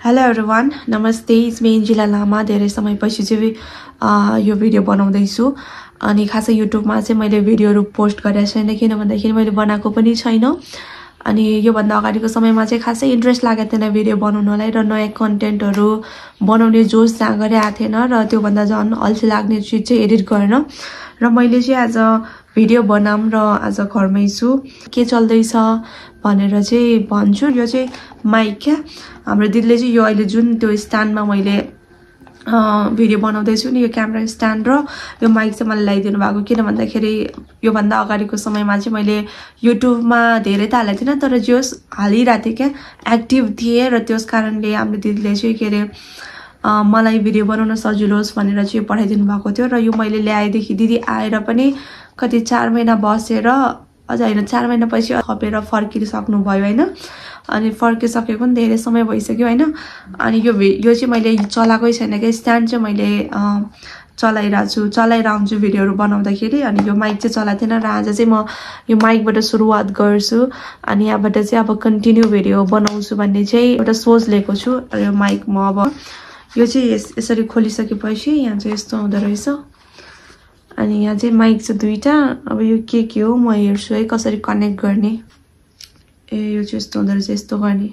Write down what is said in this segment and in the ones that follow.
Hello everyone, नमस्ते। It's me Angela लामा। धेरै समयपछि चाहिँ यो भिडियो बनाउँदै छु अनि खासै युट्युबमा चाहिँ मैले भिडियोहरु पोस्ट गरेको छैन किन भन्दाखेरि मैले बनाएको पनि छैन अनि यो भन्दा अगाडिको समयमा चाहिँ खासै इन्ट्रेस्ट लागेको थिएन भिडियो बनाउनलाई र नयाँ कन्टेन्टहरु बनाउने जोश जागरे आएको थिएन र त्यो भन्दा झन् अल्छी लाग्ने चीज चाहिँ एडिट गर्न र मैले चाहिँ आज भिडियो बनाम र आज घरमै छु के चल्दैछ भनेर चाहिँ भन्छु। यो चाहिँ माइक क्या हाम्रो दिदीले चाहिँ यो अहिले जुन त्यो स्ट्यान्डमा मैले भिडियो बनाउँदै छु नि यो क्यामेरा स्ट्यान्ड र यो माइक चाहिँ मलाई ल्याइदिनु भएको किन भन्दाखेरि यो भन्दा अगाडिको समयमा चाहिँ मैले युट्युबमा धेरै त हालेको थिएन तर जोस हालिरहेको थिएँ क्या एक्टिभ थिएँ र त्यस कारणले हाम्रो दिदीले चाहिँ के अरे मलाई भिडियो बनाउन सजिलो होस् भनेर चाहिँ पठाइदिनु भएको थियो र यो मैले ल्याएदेखि दिदी आएर पनि कति 4 महिना बसेर अझ हैन 4 महिना पछि खपेर फर्किसक्नु भयो हैन अनि फर्किसकेको पनि धेरै समय भइसक्यो हैन अनि यो चाहिँ मैले चलाकै छैन के स्ट्यान्ड चाहिँ मैले चलाइरहन्छु भिडियोहरु बनाउँदाखेरि अनि यो माइक चाहिँ चलाएको थिएन र आज चाहिँ म यो माइकबाट सुरुवात गर्छु अनि यहाँबाट चाहिँ अब कन्टिन्यू भिडियो बनाउँछु भन्ने चाहिँ एउटा सोच लिएको छु र यो माइक म अब यो चाहिँ यसरी खोलिसकेपछि यहाँ चाहिँ यस्तो हुँदो रहेछ अनि यहाँ चाहिँ माइक चाहिँ दुईटा। अब यो के हो म हेर्छु है कसरी कनेक्ट गर्ने। यो चाहिँ यस्तो हुँदो रहेछ, यस्तो गर्ने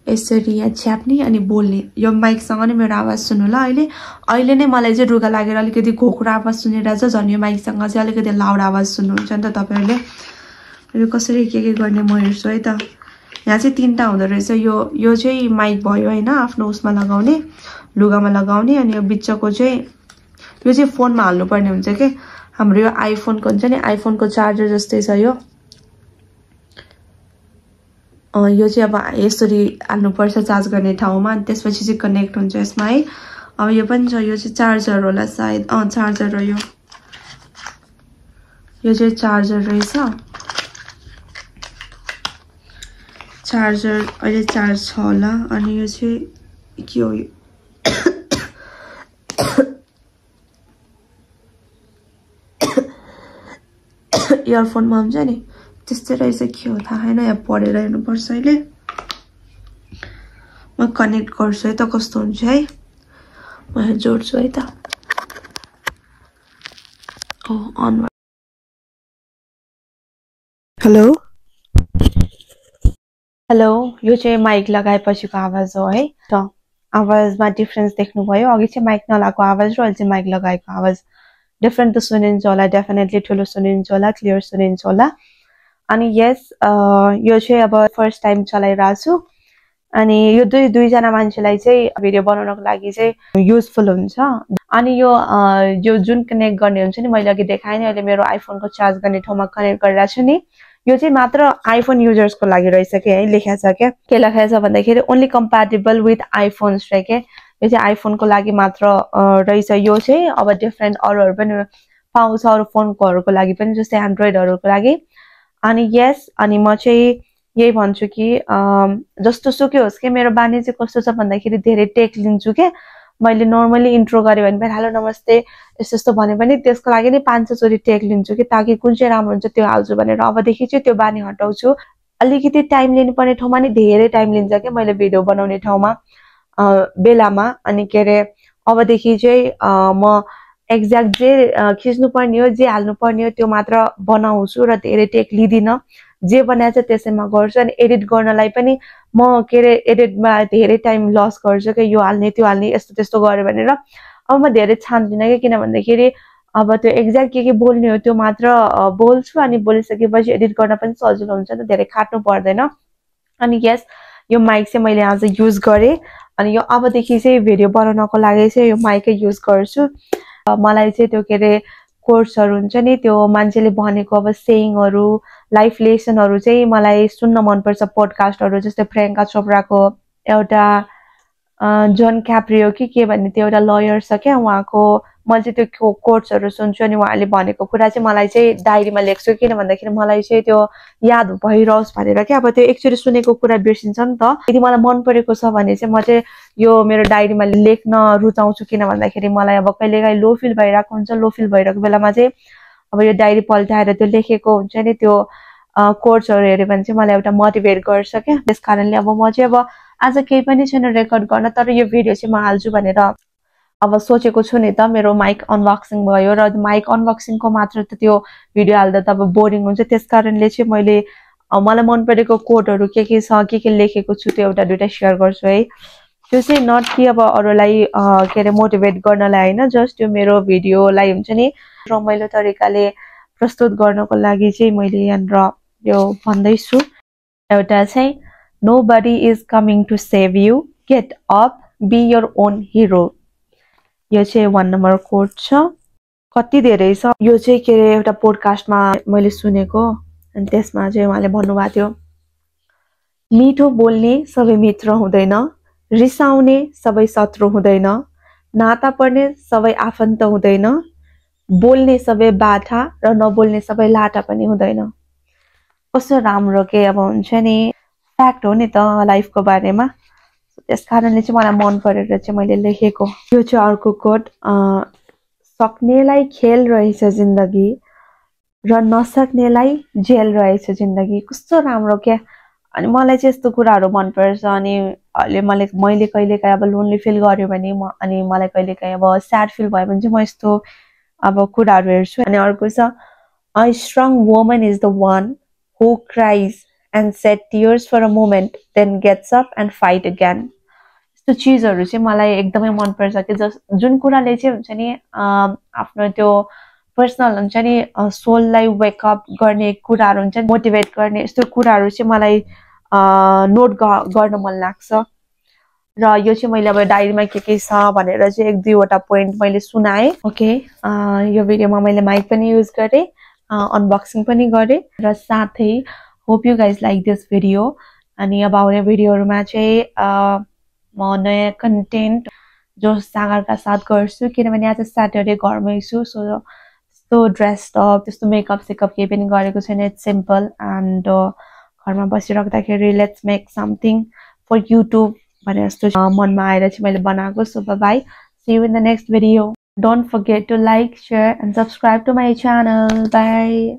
यसरी यहाँ छ्याप्ने अनि बोल्ने। यो माइकसँग नै मेरो आवाज सुन्नु ल। अहिले नै मलाई चाहिँ रुगा लागेर अलिकति घोक्रो आवाज सुनिरहेछ झन् यो माइकसँग चाहिँ अलिकति लाउड आवाज सुन्नुहुन्छ नि त तपाईहरुले। यो कसरी के गर्ने म हेर्छु है त। यहाँ चाहिँ तीनटा हुँदो रहेछ। यो चाहिँ माइक भयो हैन आफ्नो उसमा लगाउने लुगामा लगाउने अनि यो बिचको चाहिँ यो चाहिँ फोनमा हाल्नु पर्ने हुन्छ के हाम्रो यो आइफोनको हुन्छ नि आइफोनको चार्जर जस्तै छ यो। यो चाहिँ अब यसरी हाल्नु पर्छ चार्ज गर्ने ठाउँमा अनि त्यसपछि चाहिँ कनेक्ट हुन्छ यसमा है। अब यो पनि छ यो चाहिँ चार्जर होला सायद चार्जर हो यो चाहिँ चार्जर रहेछ। चार्जर अहिले चार्ज छ होला अनि यो चाहिँ के हो यो इयरफोनमा हुन्छ नि त्यस्तै रहेछ के हो थाहा छैन यहाँ पढेर हेर्नुपर्छ अहिले। म कनेक्ट गर्छु है त कस्तो हुन्छ है म यहाँ जोड्छु है त। अन हेलो यो चाहिँ माइक लगाएपछिको आवाज हो है त। आवाजमा डिफरेन्स देख्नुभयो अघि चाहिँ माइक नलाएको आवाज र अहिले चाहिँ माइक लगाएको आवाज डिफरेन्ट त सुनिन्छ होला डेफिनेटली ठुलो सुनिन्छ होला क्लियर सुनिन्छ होला। अनि यस यो चाहिँ अब फर्स्ट टाइम चलाइरहेको छु अनि यो दुईजना मान्छेलाई चाहिँ भिडियो बनाउनको लागि चाहिँ युजफुल हुन्छ। अनि यो जुन कनेक्ट गर्ने हुन्छ नि मैले अघि देखाएँ नि अहिले मेरो आइफोनको चार्ज गर्ने ठाउँमा कनेक्ट गरिरहेको छु नि यो चाहिँ मात्र आइफोन युजर्सको लागि रहेछ के है लेखेको छ क्या के लेखेको छ भन्दाखेरि ओन्ली कम्प्याटेबल विथ आइफोन्स रे के यो चाहिँ आइफोनको लागि मात्र रहेछ। यो चाहिँ अब डिफरेन्ट अरूहरु पनि पाउँछ अरू फोनकोहरुको लागि पनि जस्तै एन्ड्रोइडहरुको लागि। अनि यस अनि म चाहिँ यही भन्छु कि जस्तो सुकै होस् के मेरो बानी चाहिँ कस्तो छ भन्दाखेरि धेरै टेक लिन्छु के मैले नर्मली इन्ट्रो गरे भने पनि हेलो नमस्ते यस्तो भने पनि त्यसको लागि नै 500 चोटी टेक लिन्छु कि ताकि कुन चाहिँ राम्रो हुन्छ त्यो हाल्छु भनेर। अबदेखि चाहिँ त्यो बानी हटाउँछु। अलिकति टाइम लिनुपर्ने ठाउँमा नि धेरै टाइम लिन्छ के मैले भिडियो बनाउने ठाउँमा बेलामा अनि के अरे अबदेखि चाहिँ म एक्ज्याक्ट जे खिच्नु पर्ने हो जे हाल्नु पर्ने हो त्यो मात्र बनाउँछु र धेरै टेक लिदिन जे बनाएछ त्यसैमा गर्छु। अनि एडिट गर्नलाई पनि म के अरे एडिटमा धेरै टाइम लस गर्छु कि यो हाल्ने त्यो हाल्ने यस्तो त्यस्तो गरे भनेर अब म धेरै छान्दिन कि किन भन्दाखेरि अब त्यो एक्ज्याक्ट के बोल्ने हो त्यो मात्र बोल्छु अनि बोलिसकेपछि एडिट गर्न पनि सजिलो हुन्छ नि धेरै खाट्नु पर्दैन। अनि यस यो माइक चाहिँ मैले आज युज गरे अनि यो अबदेखि चाहिँ भिडियो बनाउनको लागि चाहिँ यो माइकै युज गर्छु। मलाई चाहिँ त्यो के अरे कोर्सहरु हुन्छ नि त्यो मान्छेले भनेको अब सेयिङहरु लाइफ लेसनहरु चाहिँ मलाई सुन्न मन पर्छ। पोडकास्टहरु जस्तै प्रियंका चोपडाको एउटा जोन क्याप्रियो के भन्ने त्यो एउटा लयर छ क्या उहाँको मैले चाहिँ त्यो कोट्सहरु सुन्छु अनि उहाँले भनेको कुरा चाहिँ मलाई चाहिँ डायरीमा लेख्छु किन भन्दाखेरि मलाई चाहिँ त्यो याद भइरहोस् भनेर के अब त्यो एकचोटी सुनेको कुरा बिर्सिन्छ नि त। यदि मलाई मन परेको छ भने चाहिँ म चाहिँ यो मेरो डायरीमा लेख्न रुचाउँछु किन भन्दाखेरि मलाई अब कहिलेकाहीँ लो फिल भइरहेको हुन्छ लो फिल भइरहेको बेलामा चाहिँ अब यो डायरी पल्टाएर त्यो लेखेको हुन्छ नि त्यो कोर्सहरु हेर्यो भने चाहिँ मलाई एउटा मोटिभेट गर्छ क्या। त्यसकारणले अब म चाहिँ अब आज केही पनि छैन रेकर्ड गर्न, तर यो भिडियो चाहिँ म हाल्छु भनेर अब सोचेको छु नि त। मेरो माइक अनबक्सिङ भयो र माइक अनबक्सिङको मात्र त त्यो भिडियो हाल्दा त अब बोरिङ हुन्छ, त्यसकारणले चाहिँ मैले मलाई मन परेको कोडहरू के छ के लेखेको छु त्यो एउटा दुइटा सेयर गर्छु है। त्यो चाहिँ नट कि अब अरूलाई के अरे मोटिभेट गर्नलाई होइन, जस्ट त्यो मेरो भिडियोलाई हुन्छ नि रमाइलो तरिकाले प्रस्तुत गर्नको लागि चाहिँ मैले यहाँनिर यो भन्दैछु। एउटा चाहिँ nobody is coming to save you, get up, be your own hero। यो चाहिँ 1 नम्बर कोड छ, कति धेरै छ यो चाहिँ के अरे एउटा पोडकास्टमा मैले सुनेको, अनि त्यसमा चाहिँ उहाँले भन्नुभएको थियो मिठो बोल्ने सबै मित्र हुँदैन, रिसाउने सबै शत्रु हुँदैन, नाता पर्ने सबै आफन्त हुँदैन, बोल्ने सबै बाठा र नबोल्ने सबै लाटा पनि हुँदैन। कस्तो राम्रो के अब हुन्छ नि, फ्याक्ट हो नि त लाइफको बारेमा, त्यसकारणले चाहिँ मलाई मन परेर चाहिँ मैले लेखेको। यो चाहिँ अर्को कोड, सक्नेलाई खेल रहेछ जिन्दगी र नसक्नेलाई जेल रहेछ जिन्दगी। कस्तो राम्रो क्या। अनि मलाई चाहिँ यस्तो कुराहरू मनपर्छ। अनि अहिले मैले कहिलेकाहीँ अब लोन्ली फिल गर्यो भने अनि मलाई कहिलेकाहीँ अब स्याड फिल भयो भने चाहिँ म यस्तो अब कुराहरू हेर्छु। अनि अर्को छ a strong woman is the one who cries and shed tears for a moment then gets up and fight again. यस्तो चिजहरू चाहिँ मलाई एकदमै मनपर्छ कि जुन कुराले चाहिँ हुन्छ नि आफ्नो त्यो पर्सनल हुन्छ नि सोललाई वेकअप गर्ने कुराहरू हुन्छ नि, मोटिभेट गर्ने यस्तो कुराहरू चाहिँ मलाई नोट गर्न मन लाग्छ। र यो चाहिँ मैले अब डायरीमा के छ भनेर चाहिँ 1-2वटा पोइन्ट मैले सुनाएँ। ओके, यो भिडियोमा मैले माइक पनि युज गरेँ, अनबक्सिङ पनि गरेँ र साथै hope you guys like this video. अनि अब आउने भिडियोहरूमा चाहिँ म नयाँ कन्टेन्ट जो सागरका साथ गर्छु, किनभने आज स्याटरडे घरमै छु, सो ड्रेस्ड अप त्यस्तो मेकअप सेकअप केही पनि गरेको छैन, इट्स सिम्पल एन्ड घरमा बसिराख्दाखेरि let's make something for YouTube भने जस्तो मनमा आएर चाहिँ मैले बनाएको। So bye, see you in the next video. Don't forget to like, share and subscribe to my channel. By.